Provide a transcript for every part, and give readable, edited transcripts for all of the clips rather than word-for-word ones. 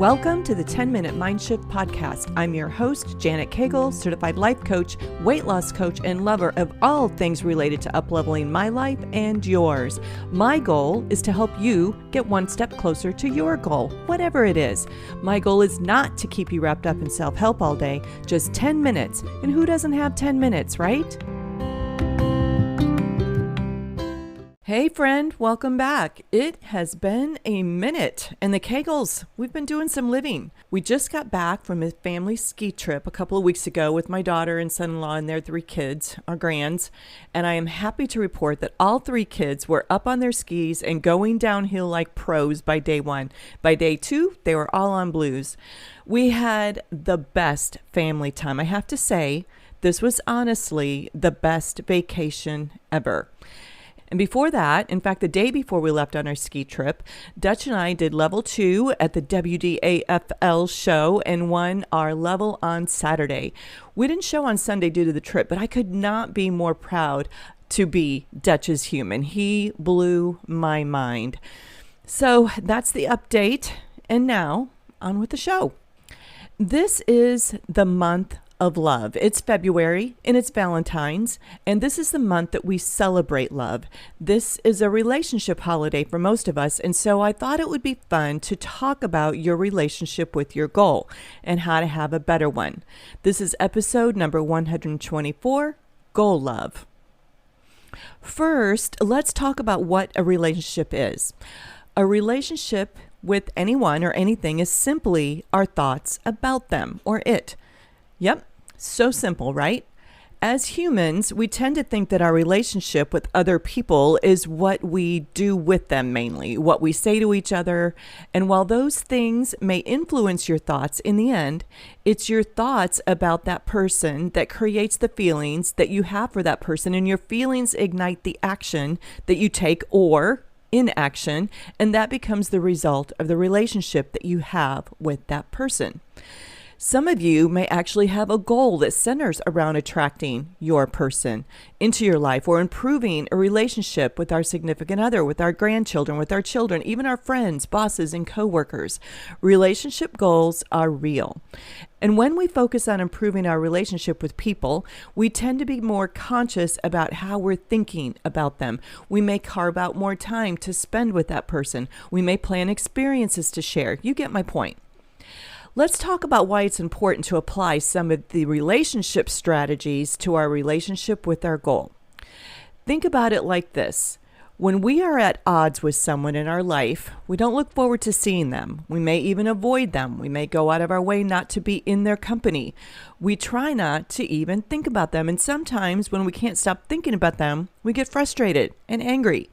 Welcome to the 10-Minute Mind Shift Podcast. I'm your host, Janet Cagle, certified life coach, weight loss coach, and lover of all things related to upleveling my life and yours. My goal is to help you get one step closer to your goal, whatever it is. My goal is not to keep you wrapped up in self-help all day, just 10 minutes. And who doesn't have 10 minutes, right? Hey friend, welcome back. It has been a minute, and the Kegels, we've been doing some living. We just got back from a family ski trip a couple of weeks ago with my daughter and son-in-law and their 3 kids, our grands, and I am happy to report that all 3 kids were up on their skis and going downhill like pros by day 1. By day 2, they were all on blues. We had the best family time. I have to say, this was honestly the best vacation ever. And before that, in fact, the day before we left on our ski trip, Dutch and I did level 2 at the WDAFL show and won our level on Saturday. We didn't show on Sunday due to the trip, but I could not be more proud to be Dutch's human. He blew my mind. So that's the update. And now on with the show. This is the month of love. It's February and it's Valentine's, and this is the month that we celebrate love. This is a relationship holiday for most of us, and so I thought it would be fun to talk about your relationship with your goal and how to have a better one. This is episode number 124, Goal Love. First, let's talk about what a relationship is. A relationship with anyone or anything is simply our thoughts about them or it. Yep. So simple, right? As humans, we tend to think that our relationship with other people is what we do with them mainly, what we say to each other. And while those things may influence your thoughts, in the end, it's your thoughts about that person that creates the feelings that you have for that person, and your feelings ignite the action that you take or inaction, and that becomes the result of the relationship that you have with that person. Some of you may actually have a goal that centers around attracting your person into your life or improving a relationship with our significant other, with our grandchildren, with our children, even our friends, bosses, and coworkers. Relationship goals are real. And when we focus on improving our relationship with people, we tend to be more conscious about how we're thinking about them. We may carve out more time to spend with that person. We may plan experiences to share. You get my point. Let's talk about why it's important to apply some of the relationship strategies to our relationship with our goal. Think about it like this. When we are at odds with someone in our life, we don't look forward to seeing them. We may even avoid them. We may go out of our way not to be in their company. We try not to even think about them. And sometimes when we can't stop thinking about them, we get frustrated and angry.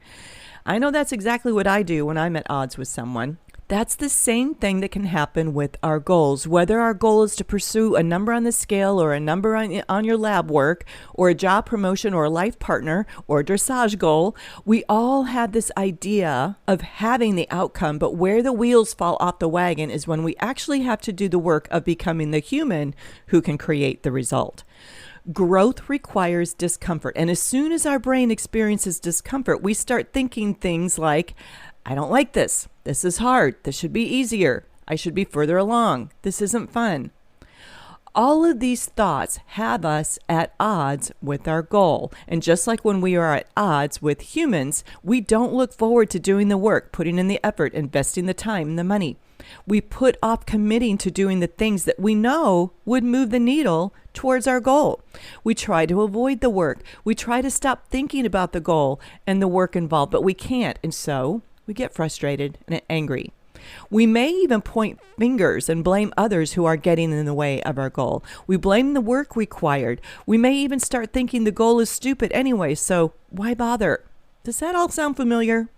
I know that's exactly what I do when I'm at odds with someone. That's the same thing that can happen with our goals. Whether our goal is to pursue a number on the scale or a number on your lab work or a job promotion or a life partner or a dressage goal, we all have this idea of having the outcome, but where the wheels fall off the wagon is when we actually have to do the work of becoming the human who can create the result. Growth requires discomfort, and as soon as our brain experiences discomfort, we start thinking things like, I don't like this. This is hard. This should be easier. I should be further along. This isn't fun. All of these thoughts have us at odds with our goal. And just like when we are at odds with humans, we don't look forward to doing the work, putting in the effort, investing the time and the money. We put off committing to doing the things that we know would move the needle towards our goal. We try to avoid the work. We try to stop thinking about the goal and the work involved, but we can't. And so we get frustrated and angry. We may even point fingers and blame others who are getting in the way of our goal. We blame the work required. We may even start thinking the goal is stupid anyway, so why bother? Does that all sound familiar?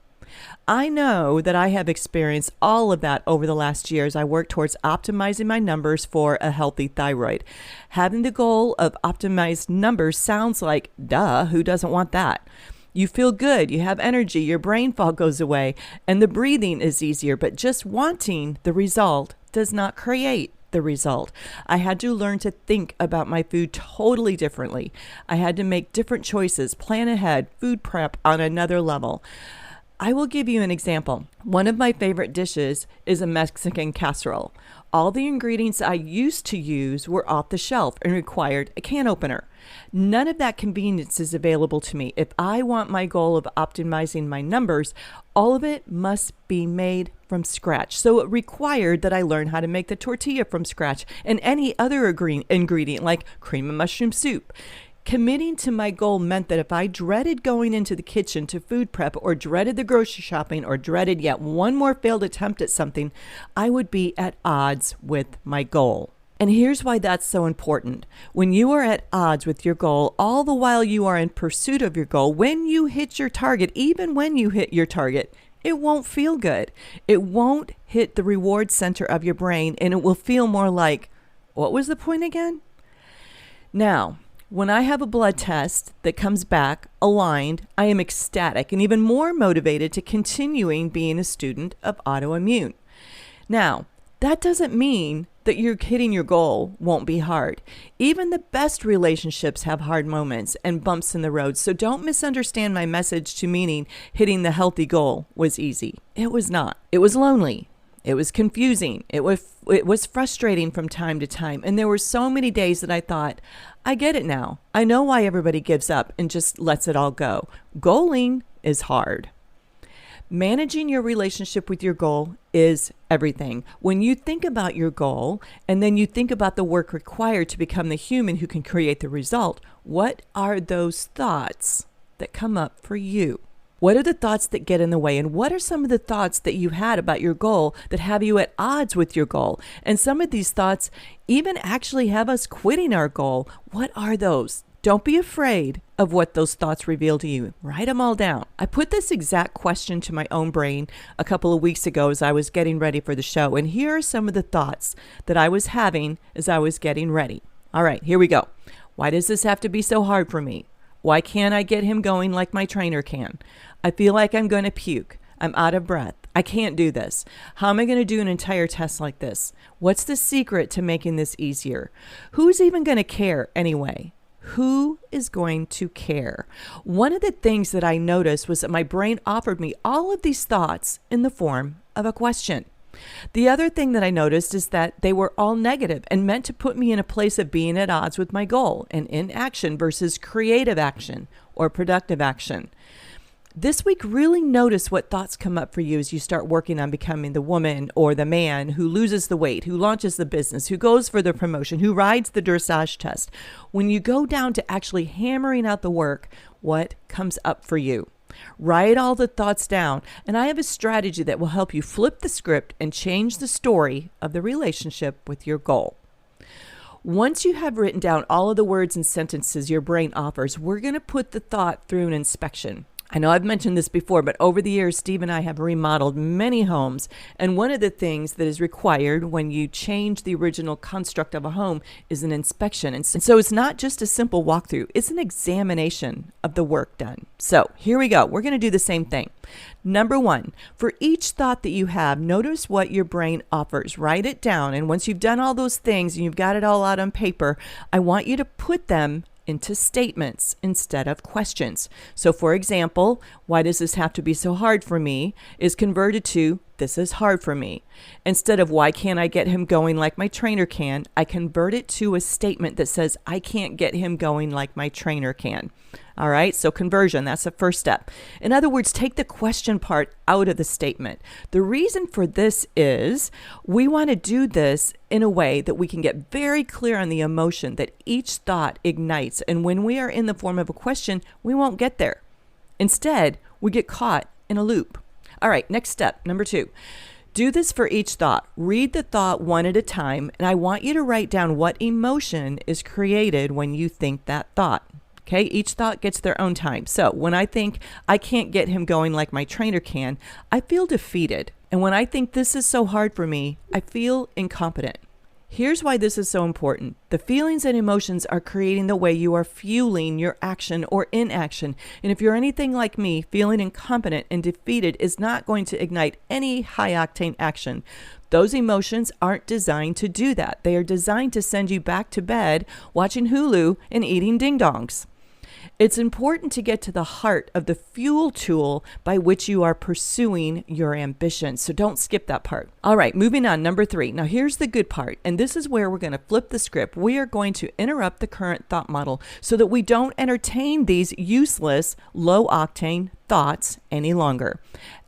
I know that I have experienced all of that over the last year as I work towards optimizing my numbers for a healthy thyroid. Having the goal of optimized numbers sounds like, duh, who doesn't want that? You feel good, you have energy, your brain fog goes away, and the breathing is easier, but just wanting the result does not create the result. I had to learn to think about my food totally differently. I had to make different choices, plan ahead, food prep on another level. I will give you an example. One of my favorite dishes is a Mexican casserole. All the ingredients I used to use were off the shelf and required a can opener. None of that convenience is available to me. If I want my goal of optimizing my numbers, all of it must be made from scratch. So it required that I learn how to make the tortilla from scratch and any other ingredient like cream of mushroom soup. Committing to my goal meant that if I dreaded going into the kitchen to food prep or dreaded the grocery shopping or dreaded yet one more failed attempt at something, I would be at odds with my goal. And here's why that's so important. When you are at odds with your goal, all the while you are in pursuit of your goal, when you hit your target, even when you hit your target, it won't feel good. It won't hit the reward center of your brain, and it will feel more like, what was the point again? Now, when I have a blood test that comes back aligned, I am ecstatic and even more motivated to continuing being a student of autoimmune. Now, that doesn't mean that you're hitting your goal won't be hard. Even the best relationships have hard moments and bumps in the road. So don't misunderstand my message to meaning hitting the healthy goal was easy. It was not. It was lonely. It was confusing. It was frustrating from time to time. And there were so many days that I thought, I get it now. I know why everybody gives up and just lets it all go. Goaling is hard. Managing your relationship with your goal is everything. When you think about your goal and then you think about the work required to become the human who can create the result, what are those thoughts that come up for you? What are the thoughts that get in the way? And what are some of the thoughts that you had about your goal that have you at odds with your goal? And some of these thoughts even actually have us quitting our goal. What are those? Don't be afraid of what those thoughts reveal to you. Write them all down. I put this exact question to my own brain a couple of weeks ago as I was getting ready for the show. And here are some of the thoughts that I was having as I was getting ready. All right, here we go. Why does this have to be so hard for me? Why can't I get him going like my trainer can? I feel like I'm going to puke. I'm out of breath. I can't do this. How am I going to do an entire test like this? What's the secret to making this easier? Who's even going to care anyway? Who is going to care? One of the things that I noticed was that my brain offered me all of these thoughts in the form of a question. The other thing that I noticed is that they were all negative and meant to put me in a place of being at odds with my goal and inaction versus creative action or productive action. This week, really notice what thoughts come up for you as you start working on becoming the woman or the man who loses the weight, who launches the business, who goes for the promotion, who rides the dressage test. When you go down to actually hammering out the work, what comes up for you? Write all the thoughts down, and I have a strategy that will help you flip the script and change the story of the relationship with your goal. Once you have written down all of the words and sentences your brain offers, we're going to put the thought through an inspection. I know I've mentioned this before, but over the years, Steve and I have remodeled many homes. And one of the things that is required when you change the original construct of a home is an inspection. And so it's not just a simple walkthrough. It's an examination of the work done. So here we go. We're going to do the same thing. Number one, for each thought that you have, notice what your brain offers. Write it down. And once you've done all those things and you've got it all out on paper, I want you to put them into statements instead of questions. So for example, why does this have to be so hard for me is converted to this is hard for me. Instead of why can't I get him going like my trainer can, I convert it to a statement that says I can't get him going like my trainer can. All right, so conversion, that's the first step. In other words, take the question part out of the statement. The reason for this is we want to do this in a way that we can get very clear on the emotion that each thought ignites. And when we are in the form of a question, we won't get there. Instead, we get caught in a loop. All right, next step, number 2. Do this for each thought. Read the thought one at a time, and I want you to write down what emotion is created when you think that thought. Okay, each thought gets their own time. So when I think I can't get him going like my trainer can, I feel defeated. And when I think this is so hard for me, I feel incompetent. Here's why this is so important. The feelings and emotions are creating the way you are fueling your action or inaction. And if you're anything like me, feeling incompetent and defeated is not going to ignite any high-octane action. Those emotions aren't designed to do that. They are designed to send you back to bed watching Hulu and eating ding-dongs. It's important to get to the heart of the fuel tool by which you are pursuing your ambition. So don't skip that part. All right, moving on. Number 3. Now here's the good part. And this is where we're going to flip the script. We are going to interrupt the current thought model so that we don't entertain these useless, low-octane thoughts any longer.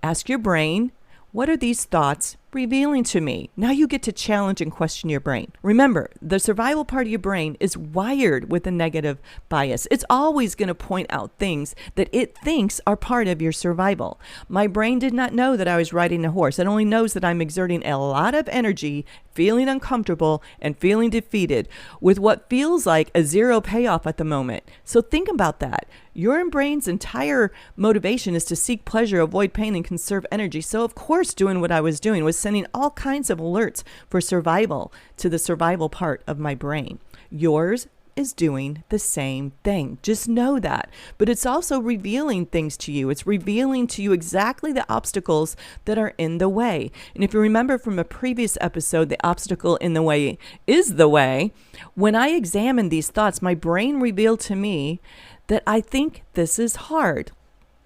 Ask your brain, what are these thoughts revealing to me? Now you get to challenge and question your brain. Remember, the survival part of your brain is wired with a negative bias. It's always going to point out things that it thinks are part of your survival. My brain did not know that I was riding a horse. It only knows that I'm exerting a lot of energy, feeling uncomfortable, and feeling defeated with what feels like a zero payoff at the moment. So think about that. Your brain's entire motivation is to seek pleasure, avoid pain, and conserve energy. So of course, doing what I was doing was sending all kinds of alerts for survival to the survival part of my brain. Yours is doing the same thing. Just know that. But it's also revealing things to you. It's revealing to you exactly the obstacles that are in the way. And if you remember from a previous episode, the obstacle in the way is the way. When I examined these thoughts, my brain revealed to me that I think this is hard.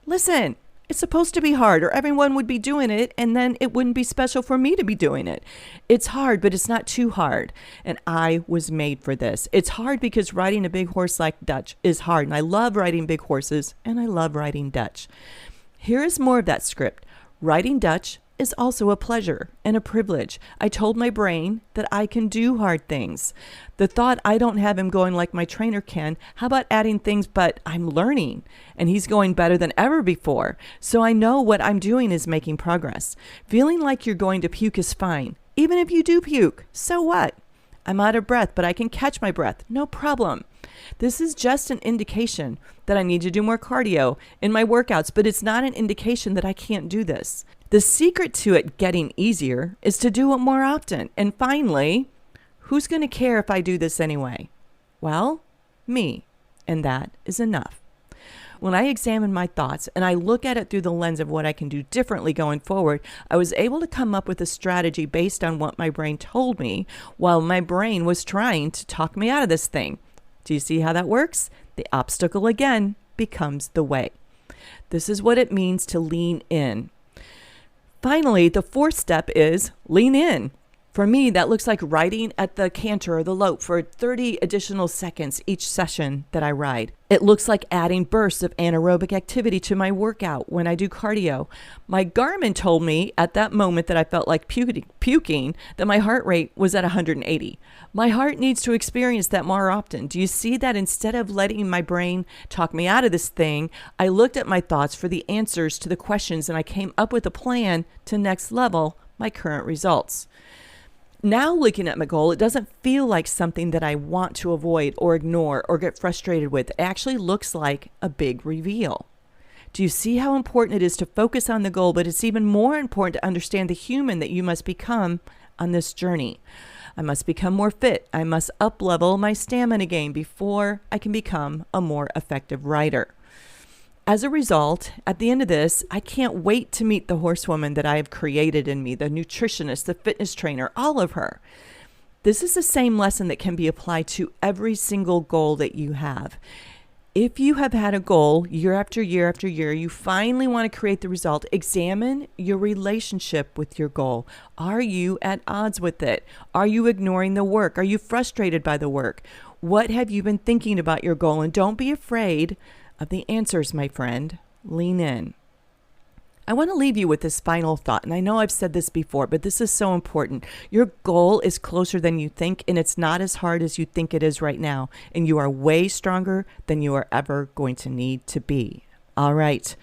Listen, it's supposed to be hard, or everyone would be doing it, and then it wouldn't be special for me to be doing it. It's hard, but it's not too hard. And I was made for this. It's hard because riding a big horse like Dutch is hard. And I love riding big horses, and I love riding Dutch. Here is more of that script. Riding Dutch is also a pleasure and a privilege. I told my brain that I can do hard things. The thought, I don't have him going like my trainer can. How about adding things, but I'm learning and he's going better than ever before. So I know what I'm doing is making progress. Feeling like you're going to puke is fine. Even if you do puke, so what? I'm out of breath, but I can catch my breath. No problem. This is just an indication that I need to do more cardio in my workouts, but it's not an indication that I can't do this. The secret to it getting easier is to do it more often. And finally, who's going to care if I do this anyway? Well, me. And that is enough. When I examine my thoughts and I look at it through the lens of what I can do differently going forward, I was able to come up with a strategy based on what my brain told me while my brain was trying to talk me out of this thing. Do you see how that works? The obstacle again becomes the way. This is what it means to lean in. Finally, the 4th step is lean in. For me, that looks like riding at the canter or the lope for 30 additional seconds each session that I ride. It looks like adding bursts of anaerobic activity to my workout when I do cardio. My Garmin told me at that moment that I felt like puking that my heart rate was at 180. My heart needs to experience that more often. Do you see that instead of letting my brain talk me out of this thing, I looked at my thoughts for the answers to the questions and I came up with a plan to next level my current results. Now looking at my goal, it doesn't feel like something that I want to avoid or ignore or get frustrated with. It actually looks like a big reveal. Do you see how important it is to focus on the goal, but it's even more important to understand the human that you must become on this journey? I must become more fit. I must up-level my stamina game before I can become a more effective rider. As a result, at the end of this, I can't wait to meet the horsewoman that I have created in me, the nutritionist, the fitness trainer, all of her. This is the same lesson that can be applied to every single goal that you have. If you have had a goal year after year after year, you finally want to create the result, examine your relationship with your goal. Are you at odds with it? Are you ignoring the work? Are you frustrated by the work? What have you been thinking about your goal? And don't be afraid of the answers, my friend. Lean in. I want to leave you with this final thought, and I know I've said this before, but this is so important. Your goal is closer than you think, and it's not as hard as you think it is right now, and you are way stronger than you are ever going to need to be. All right.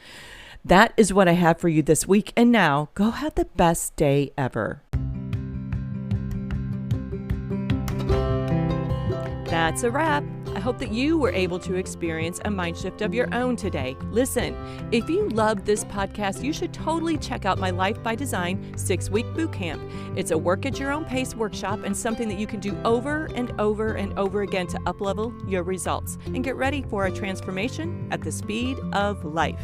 That is what I have for you this week, and now go have the best day ever. That's a wrap. I hope that you were able to experience a mind shift of your own today. Listen, if you loved this podcast, you should totally check out my Life by Design 6-week bootcamp. It's a work at your own pace workshop and something that you can do over and over and over again to up-level your results and get ready for a transformation at the speed of life.